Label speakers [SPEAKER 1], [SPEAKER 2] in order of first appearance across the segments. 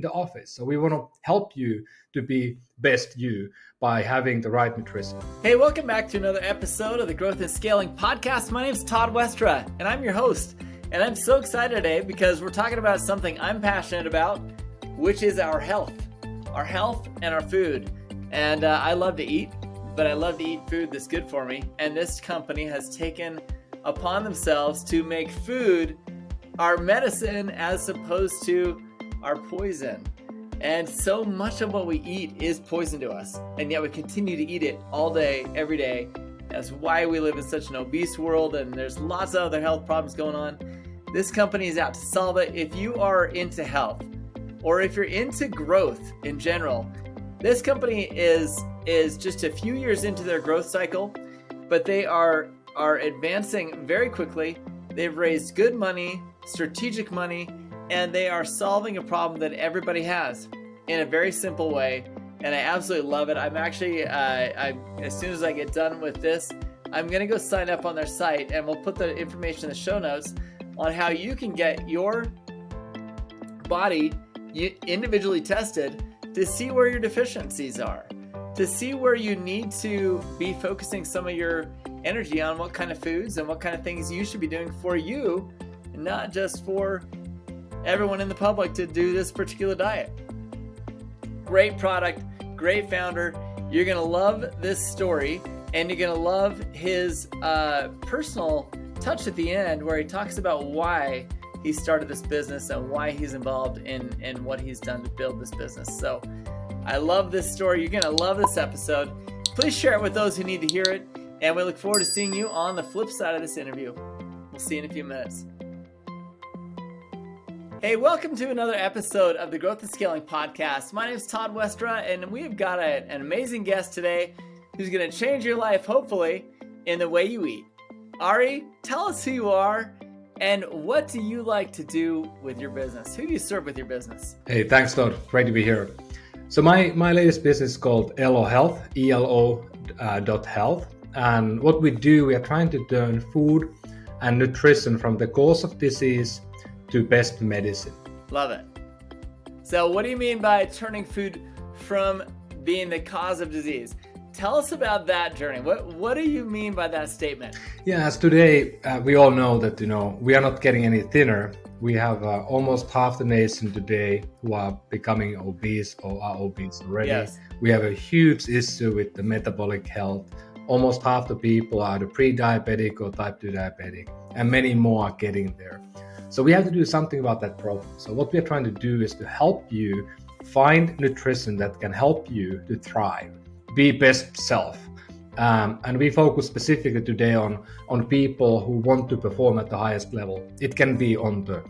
[SPEAKER 1] the office. So we want to help you to be best you by having the right nutrition.
[SPEAKER 2] Hey, welcome back to another episode of the Growth and Scaling Podcast. My name is Todd Westra, and I'm your host. And I'm so excited today because we're talking about something I'm passionate about, which is our health and our food. And I love to eat, but I love to eat food that's good for me. And this company has taken upon themselves to make food our medicine as opposed to our poison. And so much of what we eat is poison to us, and yet we continue to eat it all day, every day. That's why we live in such an obese world, and there's lots of other health problems going on. This company is out to solve it. If you are into health, or if you're into growth in general, this company is just a few years into their growth cycle, but they are advancing very quickly. They've raised good money, strategic money, and they are solving a problem that everybody has in a very simple way. And I absolutely love it. I'm actually, as soon as I get done with this, I'm going to go sign up on their site, and we'll put the information in the show notes on how you can get your body individually tested to see where your deficiencies are, to see where you need to be focusing some of your energy on what kind of foods and what kind of things you should be doing for you, and not just for everyone in the public to do this particular diet. Great product, great founder. You're going to love this story, and you're going to love his personal touch at the end where he talks about why he started this business and why he's involved in what he's done to build this business. So I love this story. You're going to love this episode. Please share it with those who need to hear it, and we look forward to seeing you on the flip side of this interview. We'll see you in a few minutes. Hey, welcome to another episode of the Growth and Scaling Podcast. My name is Todd Westra, and we've got an amazing guest today who's going to change your life, hopefully, in the way you eat. Ari, tell us who you are and what do you like to do with your business? Who do you serve with your business?
[SPEAKER 1] Hey, thanks, Todd. Great to be here. So my latest business is called ELO Health, ELO .health. And what we do, we are trying to turn food and nutrition from the cause of disease to best medicine.
[SPEAKER 2] Love it. So what do you mean by turning food from being the cause of disease? Tell us about that journey. What do you mean by that statement?
[SPEAKER 1] Yeah, as today, we all know that, we are not getting any thinner. We have almost half the nation today who are becoming obese or are obese already.
[SPEAKER 2] Yes.
[SPEAKER 1] We have a huge issue with the metabolic health. Almost half the people are either pre-diabetic or type 2 diabetic, and many more are getting there. So we have to do something about that problem. So what we are trying to do is to help you find nutrition that can help you to thrive, be best self. And we focus specifically today on people who want to perform at the highest level. It can be on the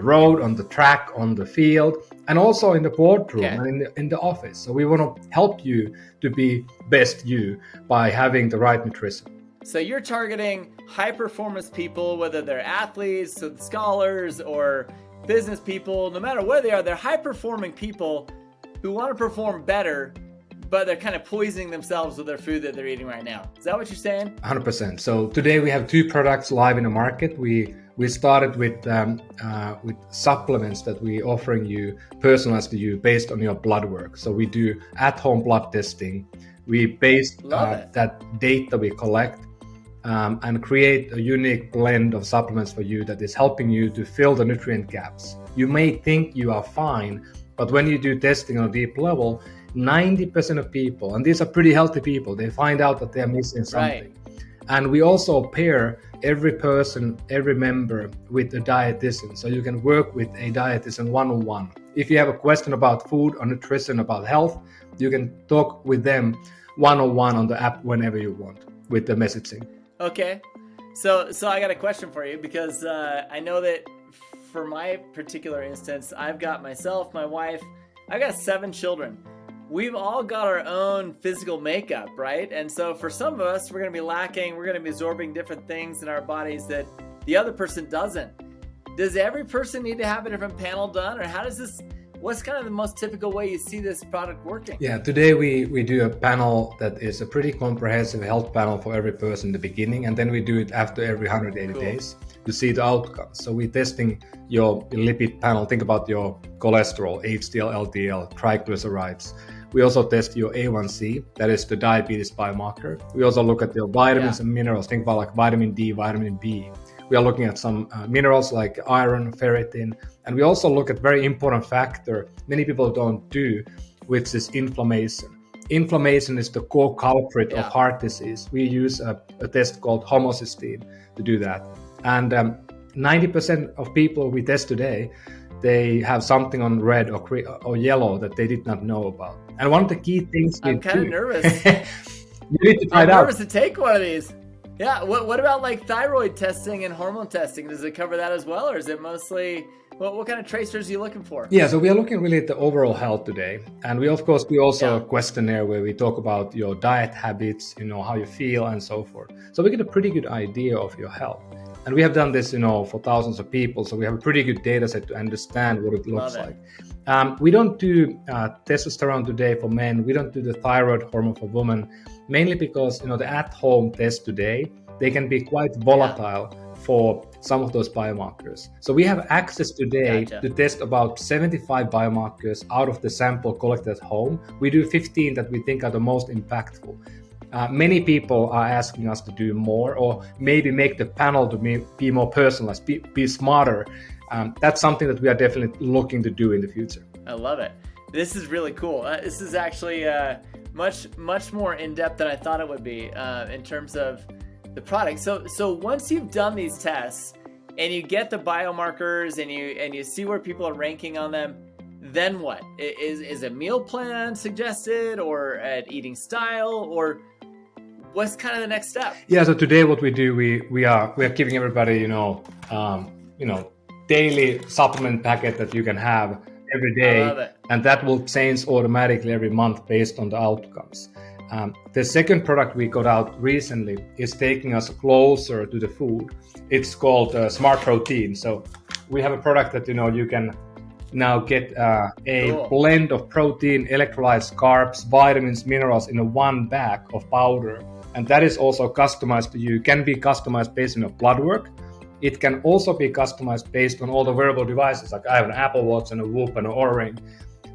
[SPEAKER 1] road, on the track, on the field, and also in the boardroom and in the office. So we want to help you to be best you by having the right nutrition.
[SPEAKER 2] So you're targeting high performance people, whether they're athletes, or scholars, or business people, no matter where they are, they're high performing people who want to perform better, but they're kind of poisoning themselves with their food that they're eating right now. Is that what you're saying?
[SPEAKER 1] 100%. So today we have 2 products live in the market. We started with supplements that we offering you, personalized to you based on your blood work. So we do at-home blood testing. We base that data we collect and create a unique blend of supplements for you that is helping you to fill the nutrient gaps. You may think you are fine, but when you do testing on a deep level, 90% of people, and these are pretty healthy people, they find out that they're missing something. Right. And we also pair every person, every member with a dietitian. So you can work with a dietitian one-on-one. If you have a question about food or nutrition, about health, you can talk with them one-on-one on the app whenever you want with the messaging.
[SPEAKER 2] Okay. So I got a question for you because I know that for my particular instance, I've got myself, my wife, I've got 7 children. We've all got our own physical makeup, right? And so for some of us, we're going to be lacking, we're going to be absorbing different things in our bodies that the other person doesn't. Does every person need to have a different panel done? Or how does what's kind of the most typical way you see this product working?
[SPEAKER 1] Yeah, today we do a panel that is a pretty comprehensive health panel for every person in the beginning, and then we do it after every 180 days to see the outcomes. So we're testing your lipid panel. Think about your cholesterol, HDL, LDL, triglycerides. We also test your A1C, that is the diabetes biomarker. We also look at your vitamins and minerals. Think about like vitamin D, vitamin B. We are looking at some minerals like iron, ferritin, and we also look at very important factor many people don't do, which is inflammation. Inflammation is the core culprit of heart disease. We use a test called homocysteine to do that. And 90% of people we test today, they have something on red or yellow that they did not know about. And one of the key things
[SPEAKER 2] I'm kind of nervous.
[SPEAKER 1] You need to try it out.
[SPEAKER 2] I'm nervous to take one of these. Yeah, what about like thyroid testing and hormone testing? Does it cover that as well, or is it mostly what kind of tracers are you looking for?
[SPEAKER 1] Yeah, so we are looking really at the overall health today, and we also a questionnaire where we talk about your diet habits, how you feel, and so forth. So we get a pretty good idea of your health, and we have done this, for thousands of people, so we have a pretty good data set to understand what it looks like. We don't do testosterone today for men. We don't do the thyroid hormone for women. Mainly because the at-home test today, they can be quite volatile for some of those biomarkers. So we have access today to test about 75 biomarkers out of the sample collected at home. We do 15 that we think are the most impactful. Many people are asking us to do more, or maybe make the panel to be more personalized, be smarter. That's something that we are definitely looking to do in the future.
[SPEAKER 2] I love it. This is really cool. This is actually much more in-depth than I thought it would be in terms of the product. So once you've done these tests and you get the biomarkers and you see where people are ranking on them, then what? Is a meal plan suggested, or an eating style, or what's kind of the next step?
[SPEAKER 1] Yeah, so today what we do, we are giving everybody daily supplement packet that you can have every day, and that will change automatically every month based on the outcomes. The second product we got out recently is taking us closer to the food. It's called Smart Protein. So we have a product that you can now get a blend of protein, electrolytes, carbs, vitamins, minerals in a one bag of powder, and that is also customized to you. It can be customized based on your blood work. It can also be customized based on all the wearable devices, like I have an Apple Watch and a Whoop and an Oura Ring.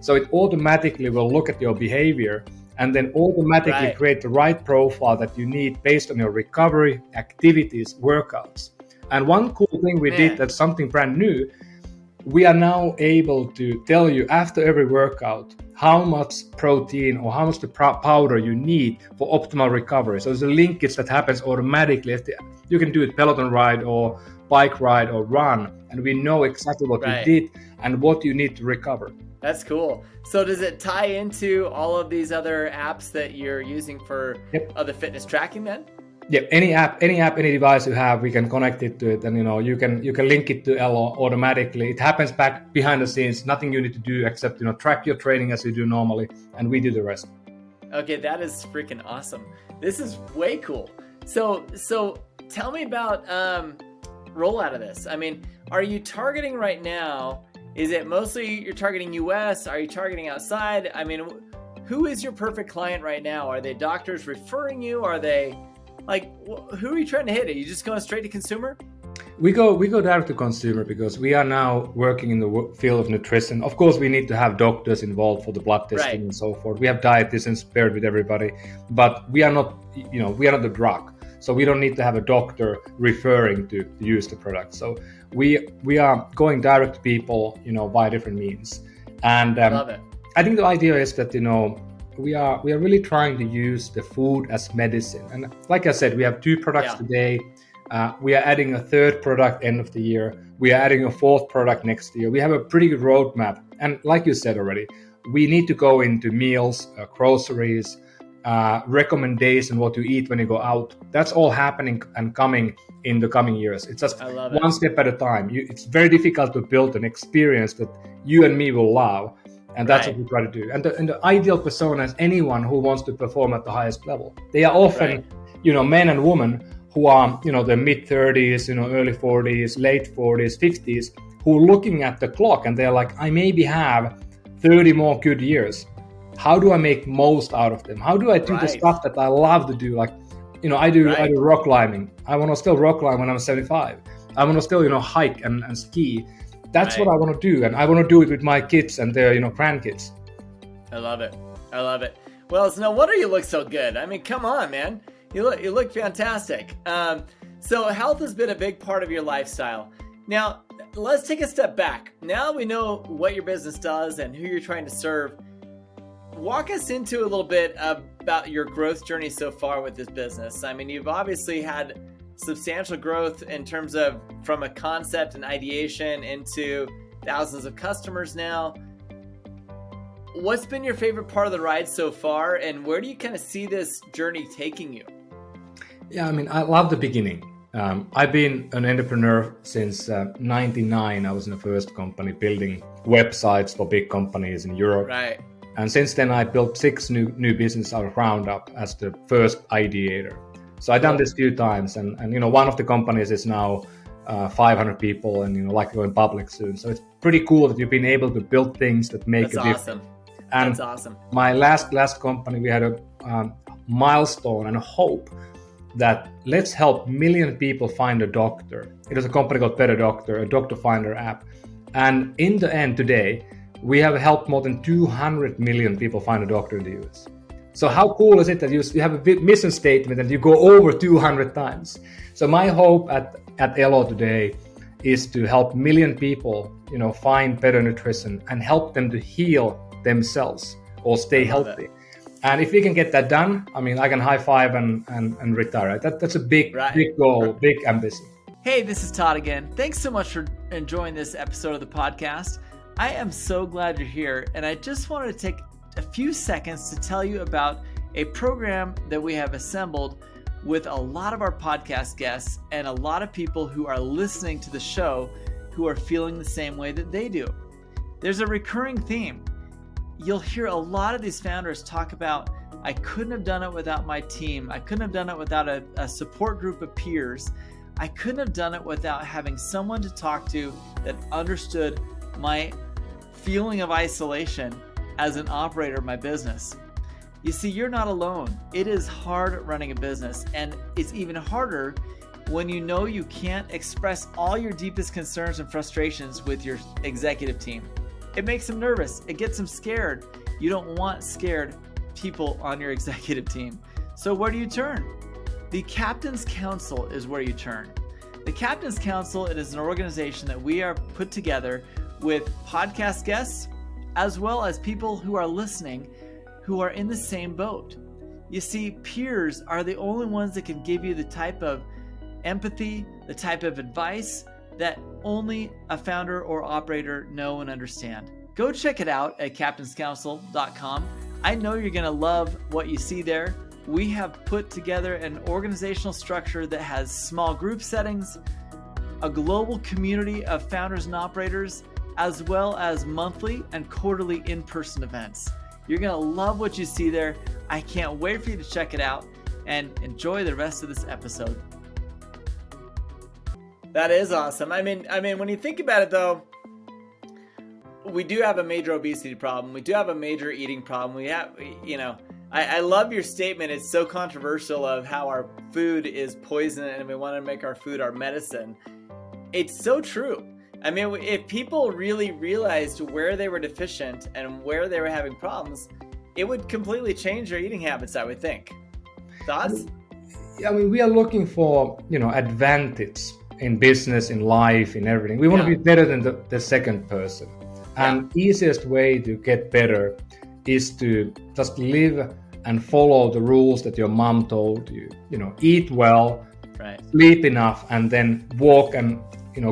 [SPEAKER 1] So it automatically will look at your behavior and then automatically create the right profile that you need based on your recovery, activities, workouts. And one cool thing we did that's something brand new, we are now able to tell you after every workout how much protein or how much the powder you need for optimal recovery. So there's a linkage that happens automatically. You can do it Peloton ride or bike ride or run, and we know exactly what you did and what you need to recover.
[SPEAKER 2] That's cool. So does it tie into all of these other apps that you're using for other fitness tracking then?
[SPEAKER 1] Yeah, any app, any device you have, we can connect it to it, and you can link it to Elo automatically. It happens back behind the scenes. Nothing you need to do except track your training as you do normally, and we do the rest.
[SPEAKER 2] Okay, that is freaking awesome. This is way cool. So tell me about rollout of this. I mean, are you targeting right now? Is it mostly you're targeting US? Are you targeting outside? I mean, who is your perfect client right now? Are they doctors referring you? Are they who are you trying to hit? Are you just going straight to consumer?
[SPEAKER 1] We go direct to consumer because we are now working in the field of nutrition. Of course, we need to have doctors involved for the blood testing and so forth. We have dietitians paired with everybody, but we are not, we are not the drug. So we don't need to have a doctor referring to use the product. So we are going direct to people, by different means. And
[SPEAKER 2] love it.
[SPEAKER 1] I think the idea is that, we are really trying to use the food as medicine. And like I said, we have 2 products today. We are adding a 3rd product end of the year. We are adding a 4th product next year. We have a pretty good roadmap. And like you said already, we need to go into meals, groceries, recommendation, what to eat when you go out. That's all happening and coming in the coming years. It's just one step at a time. It's very difficult to build an experience that you and me will love. And that's what we try to do. And the ideal persona is anyone who wants to perform at the highest level. They are often, men and women who are, the mid-30s, early 40s, late 40s, 50s, who are looking at the clock and they're like, I maybe have 30 more good years. How do I make most out of them? How do I do the stuff that I love to do? Like, I do rock climbing. I want to still rock climb when I'm 75. I want to still, hike and ski. That's what I want to do. And I want to do it with my kids and their, grandkids.
[SPEAKER 2] I love it. Well, it's no wonder you look so good. I mean, come on, man. You look fantastic. So health has been a big part of your lifestyle. Now, let's take a step back. Now we know what your business does and who you're trying to serve. Walk us into a little bit about your growth journey so far with this business. I mean, you've obviously had substantial growth in terms of from a concept and ideation into thousands of customers now. What's been your favorite part of the ride so far, and where do you kind of see this journey taking you?
[SPEAKER 1] Yeah, I mean, I love the beginning. I've been an entrepreneur since 99. I was in the first company building websites for big companies in Europe.
[SPEAKER 2] Right.
[SPEAKER 1] And since then, I built 6 new businesses out of ground up as the first ideator. So I've done this a few times, and one of the companies is now 500 people, and like going public soon. So it's pretty cool that you've been able to build things that make a difference.
[SPEAKER 2] Awesome.
[SPEAKER 1] And
[SPEAKER 2] that's awesome.
[SPEAKER 1] My last company, we had a milestone and a hope that let's help 1 million people find a doctor. It was a company called Better Doctor, a doctor finder app. And in the end today, we have helped more than 200 million people find a doctor in the US. So how cool is it that you have a mission statement and you go over 200 times? So my hope at Elo today is to help 1 million people, find better nutrition and help them to heal themselves or stay healthy. And if we can get that done, I mean, I can high five and retire. That's a big goal, big ambition.
[SPEAKER 2] Hey, this is Todd again. Thanks so much for enjoying this episode of the podcast. I am so glad you're here, and I just wanted to take a few seconds to tell you about a program that we have assembled with a lot of our podcast guests and a lot of people who are listening to the show who are feeling the same way that they do. There's a recurring theme. You'll hear a lot of these founders talk about, I couldn't have done it without my team. I couldn't have done it without a support group of peers. I couldn't have done it without having someone to talk to that understood my feeling of isolation as an operator of my business. You see, you're not alone. It is hard running a business, and it's even harder when you know you can't express all your deepest concerns and frustrations with your executive team. It makes them nervous. It gets them scared. You don't want scared people on your executive team. So where do you turn? The Captain's Council is where you turn. The Captain's Council, it is an organization that we are put together with podcast guests, as well as people who are listening who are in the same boat. You see, peers are the only ones that can give you the type of empathy, the type of advice that only a founder or operator know and understand. Go check it out at captainscouncil.com. I know you're going to love what you see there. We have put together an organizational structure that has small group settings, a global community of founders and operators, as well as monthly and quarterly in-person events. You're going to love what you see there. I can't wait for you to check it out and enjoy the rest of this episode. That is awesome. I mean, when you think about it though, we do have a major obesity problem. We do have a major eating problem. We have, I love your statement. It's so controversial of how our food is poison and we want to make our food our medicine. It's so true. I mean, if people really realized where they were deficient and where they were having problems, it would completely change their eating habits, I would think. Thoughts?
[SPEAKER 1] I mean, we are looking for, advantage in business, in life, in everything. We want to be better than the second person. And easiest way to get better is to just live and follow the rules that your mom told you. Eat well, sleep enough, and then walk and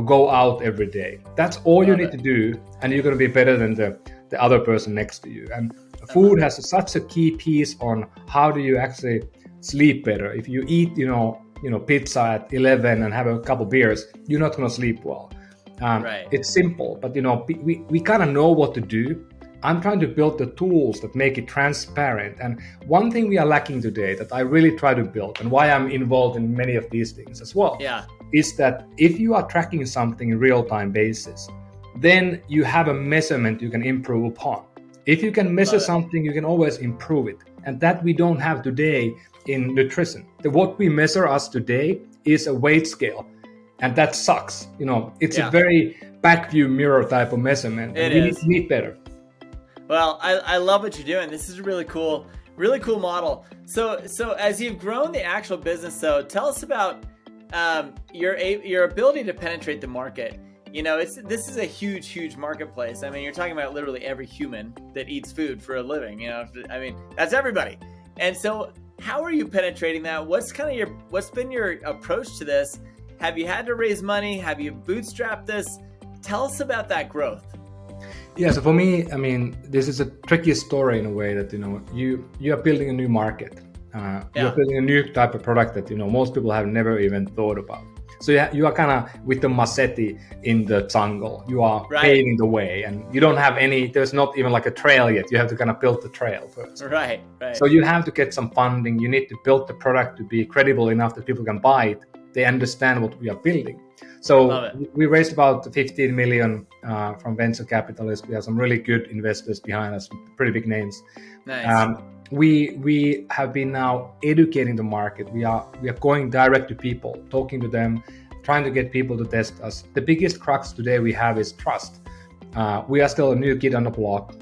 [SPEAKER 1] go out every day. That's all you need to do, and you're going to be better than the other person next to you. And food has such a key piece on how do you actually sleep better. If you eat, pizza at 11 and have a couple beers, you're not going to sleep well. It's simple, but we kind of know what to do. I'm trying to build the tools that make it transparent. And one thing we are lacking today that I really try to build, and why I'm involved in many of these things as well, is that if you are tracking something in real-time basis, then you have a measurement you can improve upon. If you can measure
[SPEAKER 2] Love it.
[SPEAKER 1] something, you can always improve it. And that we don't have today in nutrition. What we measure us today is a weight scale. And that sucks. It's a very back view mirror type of measurement. And we need better.
[SPEAKER 2] Well, I love what you're doing. This is a really cool model. So as you've grown the actual business, though, tell us about your ability to penetrate the market. This is a huge marketplace. I mean, you're talking about literally every human that eats food for a living. I mean, that's everybody. And so, how are you penetrating that? What's been your approach to this? Have you had to raise money? Have you bootstrapped this? Tell us about that growth.
[SPEAKER 1] Yeah, so for me, I mean, this is a tricky story in a way that, you are building a new market. You're building a new type of product that, most people have never even thought about. So you are kind of with the machete in the jungle. You are paving the way, and you don't have there's not even like a trail yet. You have to kind of build the trail first.
[SPEAKER 2] Right.
[SPEAKER 1] So you have to get some funding. You need to build the product to be credible enough that people can buy it. They understand what we are building. So we raised about 15 million from venture capitalists. We have some really good investors behind us, pretty big names.
[SPEAKER 2] Nice.
[SPEAKER 1] We have been now educating the market. We are going direct to people, talking to them, trying to get people to test us. The biggest crux today we have is trust. We are still a new kid on the block.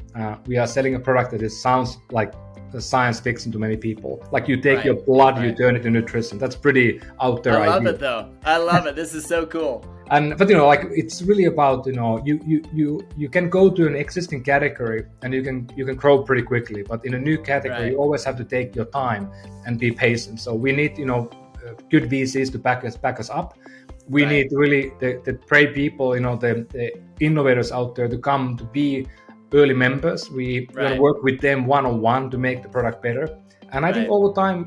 [SPEAKER 1] We are selling a product that sounds like the science fiction to many people. Like you take your blood, you turn it into nutrition. That's pretty out there.
[SPEAKER 2] I love it though. I love it. This is so cool.
[SPEAKER 1] But it's really about you can go to an existing category and you can grow pretty quickly. But in a new category, you always have to take your time and be patient. So we need good VCs to back us up. We need really the brave people, the innovators out there to come to be early members. We're going to work with them one-on-one to make the product better. And I think over time,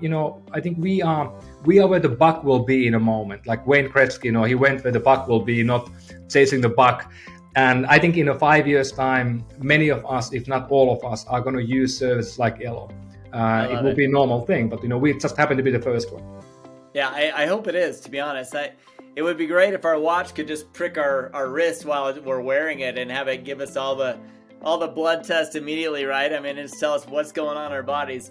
[SPEAKER 1] I think we are where the buck will be in a moment. Like Wayne Gretzky, he went where the buck will be, not chasing the buck. And I think in 5 years' time, many of us, if not all of us, are going to use services like Elo. It will be a normal thing, but we just happen to be the first one.
[SPEAKER 2] Yeah, I hope it is, to be honest. It would be great if our watch could just prick our wrist while we're wearing it and have it give us all the blood tests immediately, right? I mean, just tell us what's going on in our bodies.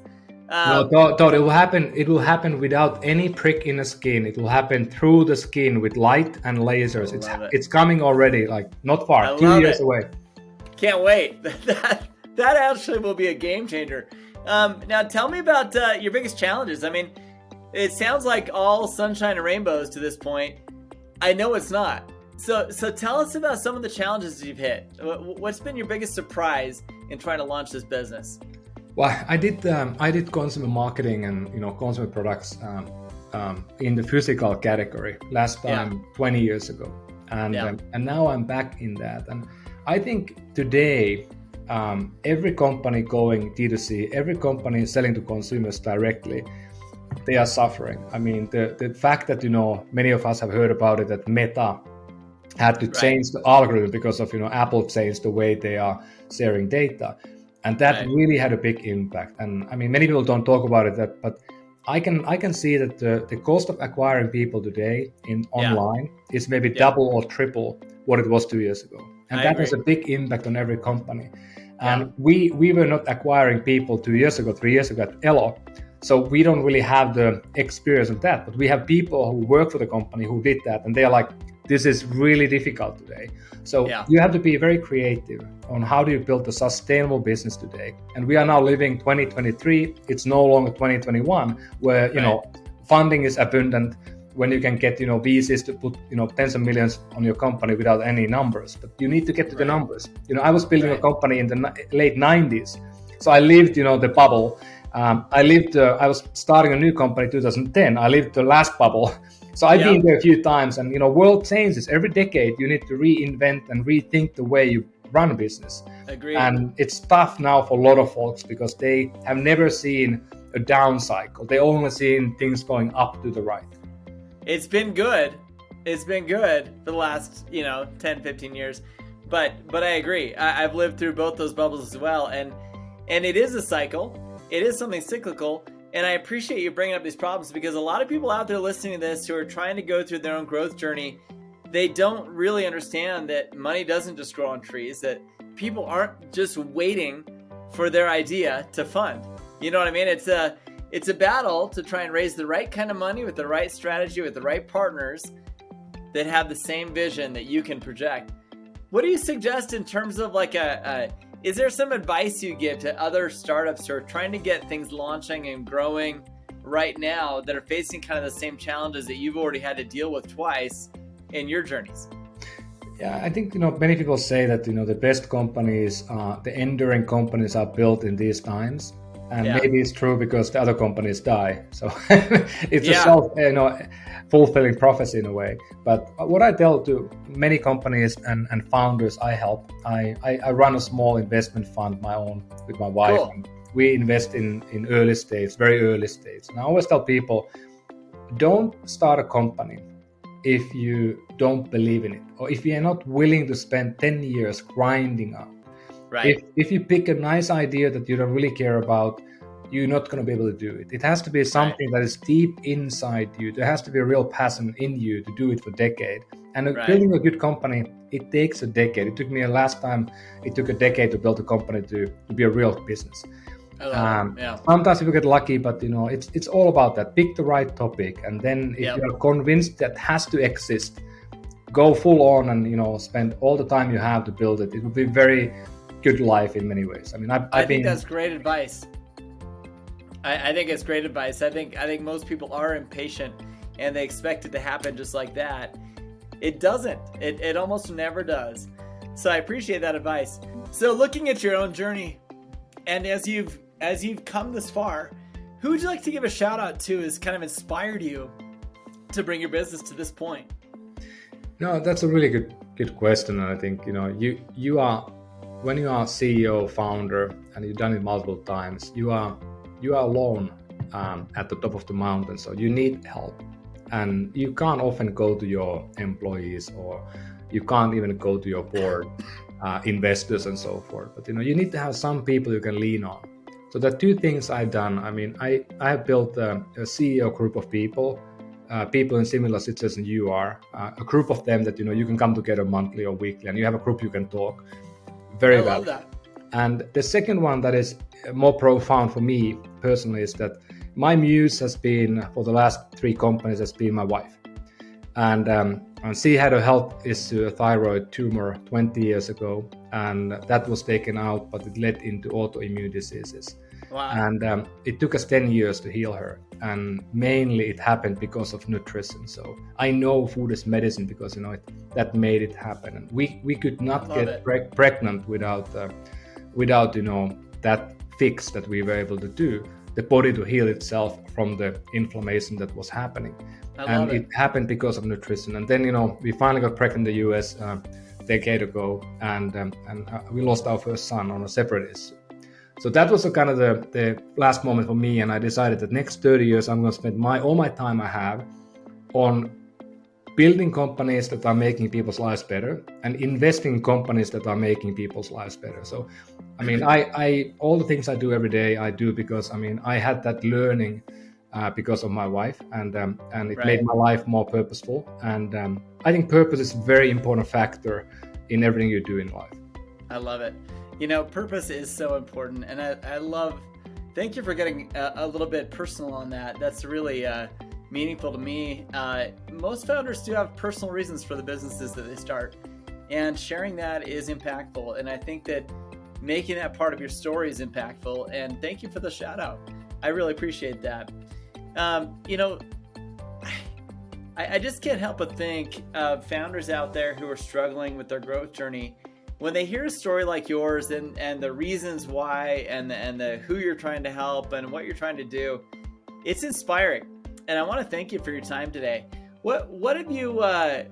[SPEAKER 1] No, Todd, it will happen. It will happen without any prick in the skin. It will happen through the skin with light and lasers. It's coming already, like not far, 2 years away.
[SPEAKER 2] Can't wait. That actually will be a game changer. Now, tell me about your biggest challenges. I mean, it sounds like all sunshine and rainbows to this point. I know it's not. So tell us about some of the challenges you've hit. What's been your biggest surprise in trying to launch this business?
[SPEAKER 1] Well, I did consumer marketing and consumer products in the physical category last time 20 years ago, and now I'm back in that. And I think today every company going D2C, every company selling to consumers directly, they are suffering. I mean, the fact that many of us have heard about it, that Meta had to change the algorithm because of Apple changed the way they are sharing data. And that really had a big impact. And I mean, many people don't talk about it, but I can see that the cost of acquiring people today in online is maybe double or triple what it was 2 years ago. And that has a big impact on every company. And we were not acquiring people 2 years ago, 3 years ago at Elo. So we don't really have the experience of that. But we have people who work for the company who did that. And they are like, this is really difficult today. So you have to be very creative on how do you build a sustainable business today. And we are now living 2023. It's no longer 2021 where, funding is abundant, when you can get, VCs to put, tens of millions on your company without any numbers. But you need to get to the numbers. I was building a company in the late 90s. So I lived, the bubble. I was starting a new company in 2010. I lived the last bubble. So I've been there a few times, and world changes every decade. You need to reinvent and rethink the way you run a business.
[SPEAKER 2] Agreed.
[SPEAKER 1] And it's tough now for a lot of folks because they have never seen a down cycle. They only seen things going up to the right.
[SPEAKER 2] It's been good. It's been good for the last 10, 15 years. But I agree. I've lived through both those bubbles as well, and it is a cycle. It is something cyclical. And I appreciate you bringing up these problems because a lot of people out there listening to this who are trying to go through their own growth journey, they don't really understand that money doesn't just grow on trees, that people aren't just waiting for their idea to fund. You know what I mean? It's a battle to try and raise the right kind of money with the right strategy, with the right partners that have the same vision that you can project. What do you suggest in terms of like is there some advice you give to other startups who are trying to get things launching and growing right now that are facing kind of the same challenges that you've already had to deal with twice in your journeys?
[SPEAKER 1] Yeah, I think, many people say that, the best companies, the enduring companies are built in these times. And maybe it's true because the other companies die. So it's a self, fulfilling prophecy in a way. But what I tell to many companies and founders I help, I run a small investment fund, my own, with my wife.
[SPEAKER 2] Cool.
[SPEAKER 1] And we invest in early stage, very early stage. And I always tell people, don't start a company if you don't believe in it, or if you're not willing to spend 10 years grinding up.
[SPEAKER 2] Right.
[SPEAKER 1] If you pick a nice idea that you don't really care about, you're not going to be able to do it. It has to be something that is deep inside you. There has to be a real passion in you to do it for a decade. And building a good company, it takes a decade. It took me it took a decade to build a company to be a real business. Sometimes people get lucky, but it's all about that. Pick the right topic, and then if you're convinced that has to exist, go full on and spend all the time you have to build it. It will be very good life in many ways. I mean, I
[SPEAKER 2] think that's great advice. I think it's great advice. I think most people are impatient and they expect it to happen just like that. It doesn't. It almost never does. So I appreciate that advice. So looking at your own journey, and as you've come this far, who would you like to give a shout out to has kind of inspired you to bring your business to this point?
[SPEAKER 1] No, that's a really good question. And I think you are, when you are CEO, founder, and you've done it multiple times, you are alone at the top of the mountain, so you need help, and you can't often go to your employees, or you can't even go to your board, investors and so forth. But you need to have some people you can lean on. So the two things I've done, I mean, I have built a CEO group of people in similar situations you are, a group of them that you can come together monthly or weekly, and you have a group you can talk. Very well. I love that. And the second one that is more profound for me personally is that my muse has been, for the last 3 companies, has been my wife. And she had a health issue, a thyroid tumor 20 years ago, and that was taken out, but it led into autoimmune diseases.
[SPEAKER 2] Wow.
[SPEAKER 1] And it took us 10 years to heal her. And mainly it happened because of nutrition. So I know food is medicine because, that made it happen. And we could not get pregnant without that fix that we were able to do, the body to heal itself from the inflammation that was happening. And it happened because of nutrition. And then, we finally got pregnant in the US a decade ago, and we lost our first son on a separate issue. So that was kind of the last moment for me, and I decided that next 30 years I'm going to spend all my time I have on building companies that are making people's lives better and investing in companies that are making people's lives better. So, I mean, I all the things I do every day, I do because, I had that learning because of my wife, and it made my life more purposeful. And I think purpose is a very important factor in everything you do in life.
[SPEAKER 2] I love it. Purpose is so important. And I love, thank you for getting a little bit personal on that. That's really meaningful to me. Most founders do have personal reasons for the businesses that they start, and sharing that is impactful. And I think that making that part of your story is impactful. And thank you for the shout out. I really appreciate that. I just can't help but think of founders out there who are struggling with their growth journey. When they hear a story like yours and the reasons why and the who you're trying to help and what you're trying to do, it's inspiring. And I want to thank you for your time today. What have you?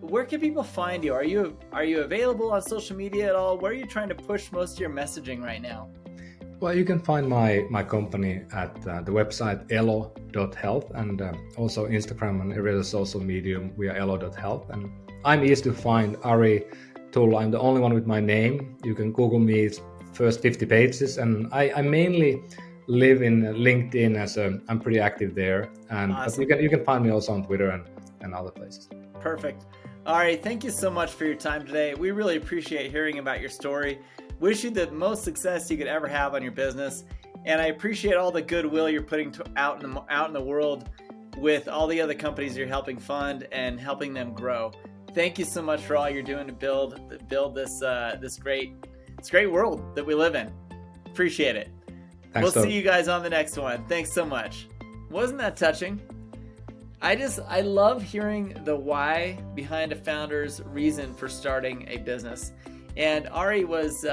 [SPEAKER 2] Where can people find you? Are you available on social media at all? Where are you trying to push most of your messaging right now?
[SPEAKER 1] Well, you can find my company at the website elo.health, and also Instagram and every other social medium. We are elo.health, and I'm easy to find. Ari Tulla. I'm the only one with my name. You can Google me. It's first 50 pages, and I mainly live in LinkedIn I'm pretty active there, and awesome. But you can find me also on Twitter and other places.
[SPEAKER 2] Perfect. All right, thank you so much for your time today. We really appreciate hearing about your story. Wish you the most success you could ever have on your business. And I appreciate all the goodwill you're putting out in the world with all the other companies you're helping fund and helping them grow. Thank you so much for all you're doing to build this great world that we live in. Appreciate it.
[SPEAKER 1] Thanks,
[SPEAKER 2] we'll see you guys on the next one. Thanks so much. Wasn't that touching? I love hearing the why behind a founder's reason for starting a business. And Ari was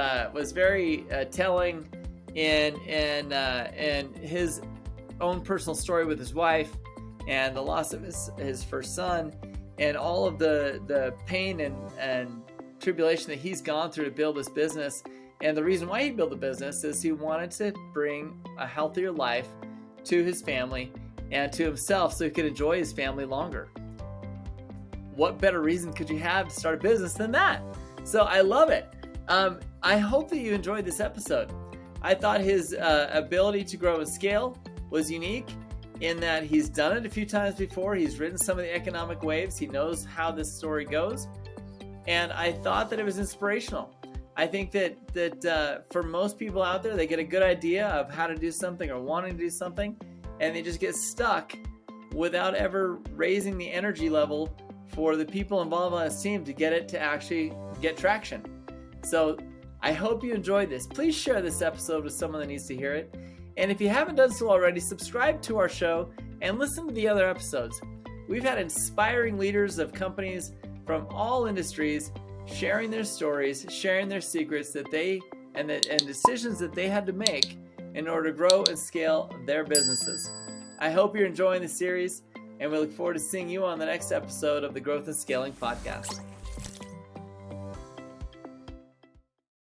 [SPEAKER 2] very telling in his own personal story with his wife and the loss of his first son and all of the pain and tribulation that he's gone through to build this business. And the reason why he built the business is he wanted to bring a healthier life to his family and to himself so he could enjoy his family longer. What better reason could you have to start a business than that? So I love it. I hope that you enjoyed this episode. I thought his ability to grow and scale was unique in that he's done it a few times before. He's ridden some of the economic waves. He knows how this story goes. And I thought that it was inspirational. I think that for most people out there, they get a good idea of how to do something or wanting to do something, and they just get stuck without ever raising the energy level for the people involved on his team to get it to actually get traction. So I hope you enjoyed this. Please share this episode with someone that needs to hear it. And if you haven't done so already, subscribe to our show and listen to the other episodes. We've had inspiring leaders of companies from all industries sharing their stories, sharing their secrets that they and decisions that they had to make in order to grow and scale their businesses. I hope you're enjoying the series, and we look forward to seeing you on the next episode of the Growth and Scaling Podcast.